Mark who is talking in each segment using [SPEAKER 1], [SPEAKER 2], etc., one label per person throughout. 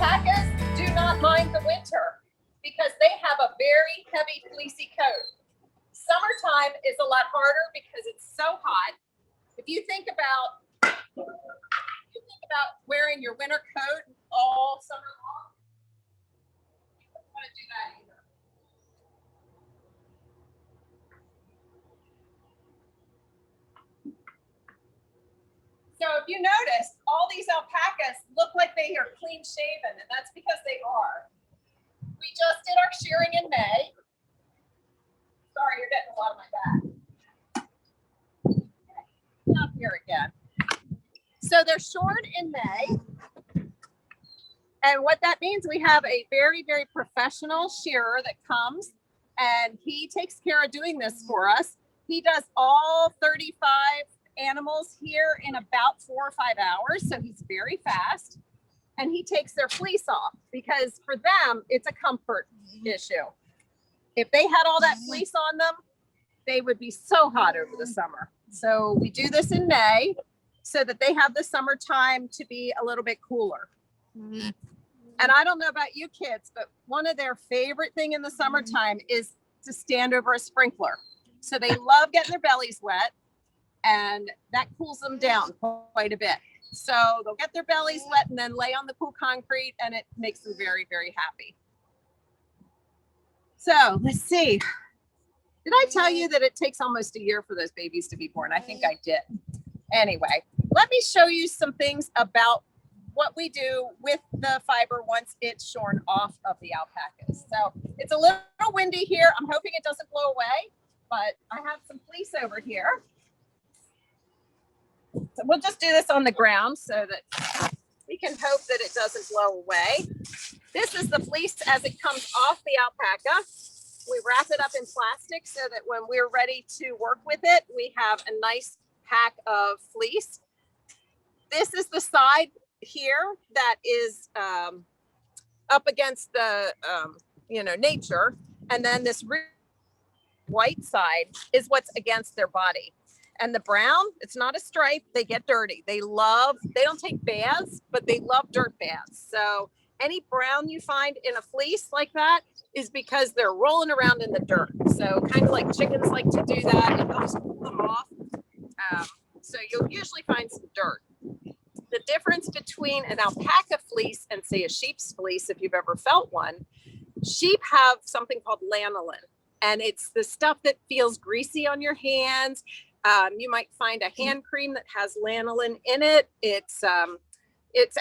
[SPEAKER 1] Alpacas do not mind the winter because they have a very heavy fleecy coat. Summertime is a lot harder because it's so hot. If you think about wearing your winter coat all summer long, you don't want to do that either. So if you notice, all these alpacas look like they are clean shaven, and that's because they are. We just did our shearing in May. Sorry, you're getting a lot of my back. Up here again. So they're shorn in May. And what that means, we have a very, very professional shearer that comes, and he takes care of doing this for us. He does all 35 animals here in about 4 or 5 hours, so he's very fast, and he takes their fleece off because for them it's a comfort issue. If they had all that fleece on them, they would be so hot over the summer. So we do this in May so that they have the summertime to be a little bit cooler. And I don't know about you kids, but one of their favorite thing in the summertime is to stand over a sprinkler. So they love getting their bellies wet, and that cools them down quite a bit. So they'll get their bellies wet and then lay on the cool concrete, and it makes them very, very happy. So let's see. Did I tell you that it takes almost a year for those babies to be born? I think I did. Anyway, let me show you some things about what we do with the fiber once it's shorn off of the alpacas. So it's a little windy here. I'm hoping it doesn't blow away, but I have some fleece over here. So we'll just do this on the ground so that we can hope that it doesn't blow away. This is the fleece as it comes off the alpaca. We wrap it up in plastic so that when we're ready to work with it, we have a nice pack of fleece. This is the side here that is up against the, nature. And then this white side is what's against their body. And the brown, it's not a stripe. They get dirty. They don't take baths, but they love dirt baths. So any brown you find in a fleece like that is because they're rolling around in the dirt. So kind of like chickens like to do that. It helps cool them off. So you'll usually find some dirt. The difference between an alpaca fleece and say a sheep's fleece, if you've ever felt one, sheep have something called lanolin. And it's the stuff that feels greasy on your hands. You might find a hand cream that has lanolin in it. It's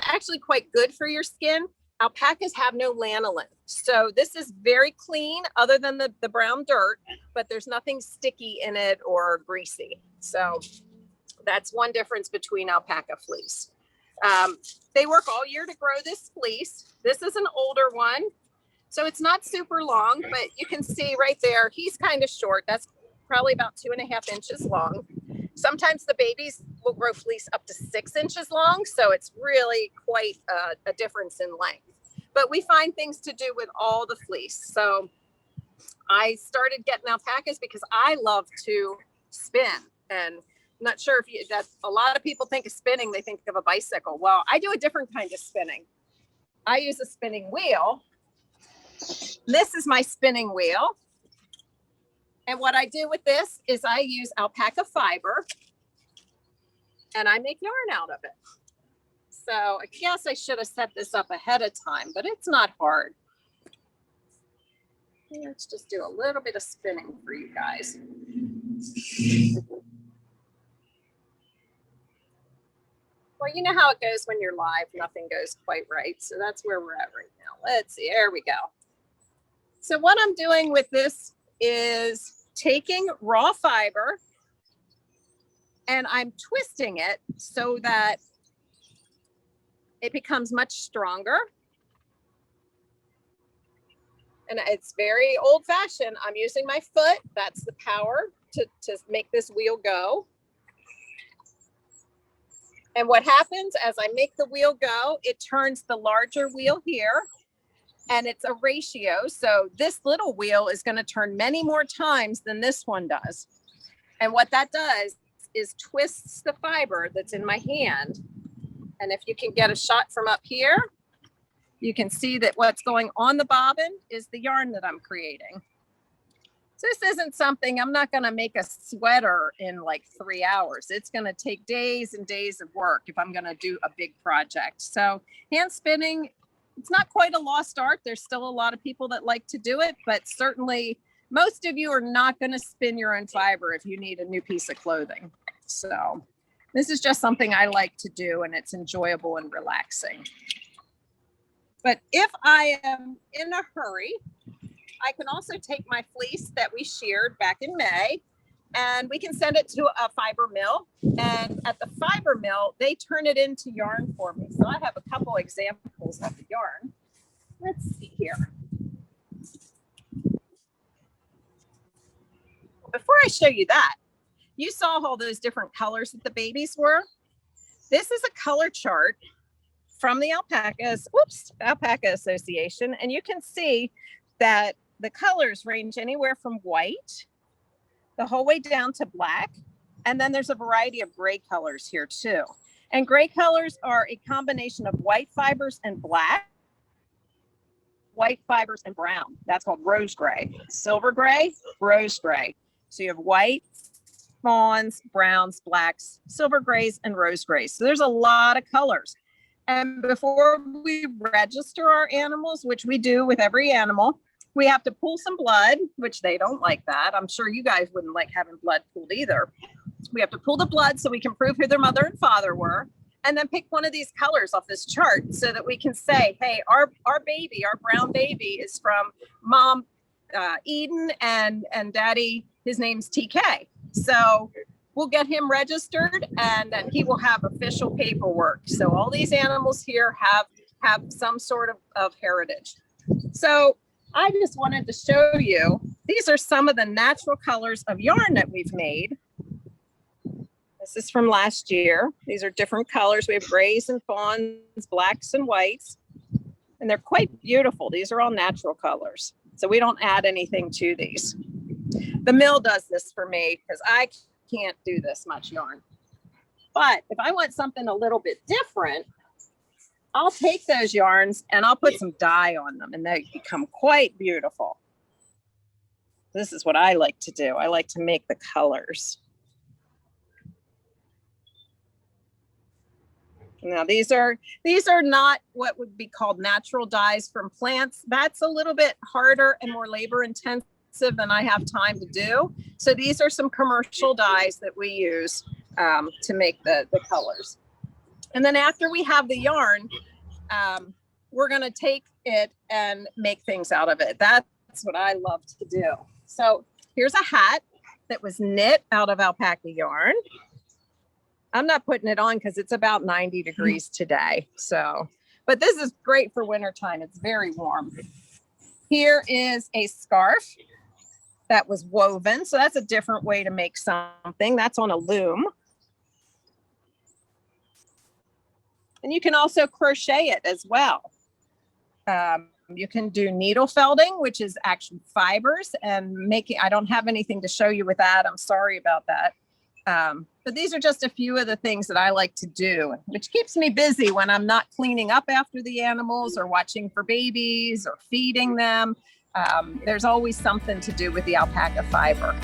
[SPEAKER 1] actually quite good for your skin. Alpacas have no lanolin. So this is very clean other than the brown dirt, but there's nothing sticky in it or greasy. So that's one difference between alpaca fleece. They work all year to grow this fleece. This is an older one. So it's not super long, but you can see right there, he's kind of short. That's probably about 2.5 inches long. Sometimes the babies will grow fleece up to 6 inches long. So it's really quite a difference in length. But we find things to do with all the fleece. So I started getting alpacas because I love to spin. And I'm not sure if that a lot of people think of spinning, they think of a bicycle. Well, I do a different kind of spinning. I use a spinning wheel. This is my spinning wheel. And what I do with this is I use alpaca fiber and I make yarn out of it. So I guess I should have set this up ahead of time, but it's not hard. Let's just do a little bit of spinning for you guys. Well, you know how it goes when you're live, nothing goes quite right. So that's where we're at right now. Let's see, there we go. So what I'm doing with this is taking raw fiber and I'm twisting it so that it becomes much stronger. And it's very old fashioned. I'm using my foot. That's the power to make this wheel go. And what happens as I make the wheel go, it turns the larger wheel here. And it's a ratio. So this little wheel is going to turn many more times than this one does. And what that does is twists the fiber that's in my hand. And if you can get a shot from up here, You can see that what's going on the bobbin is the yarn that I'm creating. So this isn't something, I'm not going to make a sweater in like 3 hours. It's going to take days and days of work if I'm going to do a big project. So hand spinning, it's not quite a lost art. There's still a lot of people that like to do it, but certainly most of you are not going to spin your own fiber if you need a new piece of clothing. So this is just something I like to do, and it's enjoyable and relaxing. But if I am in a hurry, I can also take my fleece that we sheared back in May, and we can send it to a fiber mill. And at the fiber mill, they turn it into yarn for me. So I have a couple examples of the yarn. Let's see here. Before I show you that, you saw all those different colors that the babies were. This is a color chart from the Alpaca Association, and you can see that the colors range anywhere from white the whole way down to black. And then there's a variety of gray colors here too. And gray colors are a combination of white fibers and black, white fibers and brown. That's called rose gray. Silver gray, rose gray. So you have whites, fawns, browns, blacks, silver grays, and rose grays. So there's a lot of colors. And before we register our animals, which we do with every animal, we have to pull some blood, which they don't like that. I'm sure you guys wouldn't like having blood pulled either. We have to pull the blood so we can prove who their mother and father were, and then pick one of these colors off this chart so that we can say, hey, our baby, our brown baby is from mom Eden and daddy, his name's TK. So we'll get him registered, and then he will have official paperwork. So all these animals here have some sort of heritage. So I just wanted to show you, these are some of the natural colors of yarn that we've made. This is from last year. These are different colors. We have grays and fawns, blacks and whites, and they're quite beautiful. These are all natural colors. So we don't add anything to these. The mill does this for me because I can't do this much yarn. But if I want something a little bit different, I'll take those yarns and I'll put some dye on them, and they become quite beautiful. This is what I like to do. I like to make the colors. Now these are not what would be called natural dyes from plants. That's a little bit harder and more labor intensive than I have time to do. So these are some commercial dyes that we use to make the colors. And then after we have the yarn, we're going to take it and make things out of it. That's what I love to do. So here's a hat that was knit out of alpaca yarn. I'm not putting it on because it's about 90 degrees today. So, but this is great for wintertime. It's very warm. Here is a scarf that was woven. So that's a different way to make something. That's on a loom. And you can also crochet it as well. You can do needle felting, which is actually fibers, and making, I don't have anything to show you with that. I'm sorry about that. But these are just a few of the things that I like to do, which keeps me busy when I'm not cleaning up after the animals or watching for babies or feeding them. There's always something to do with the alpaca fiber.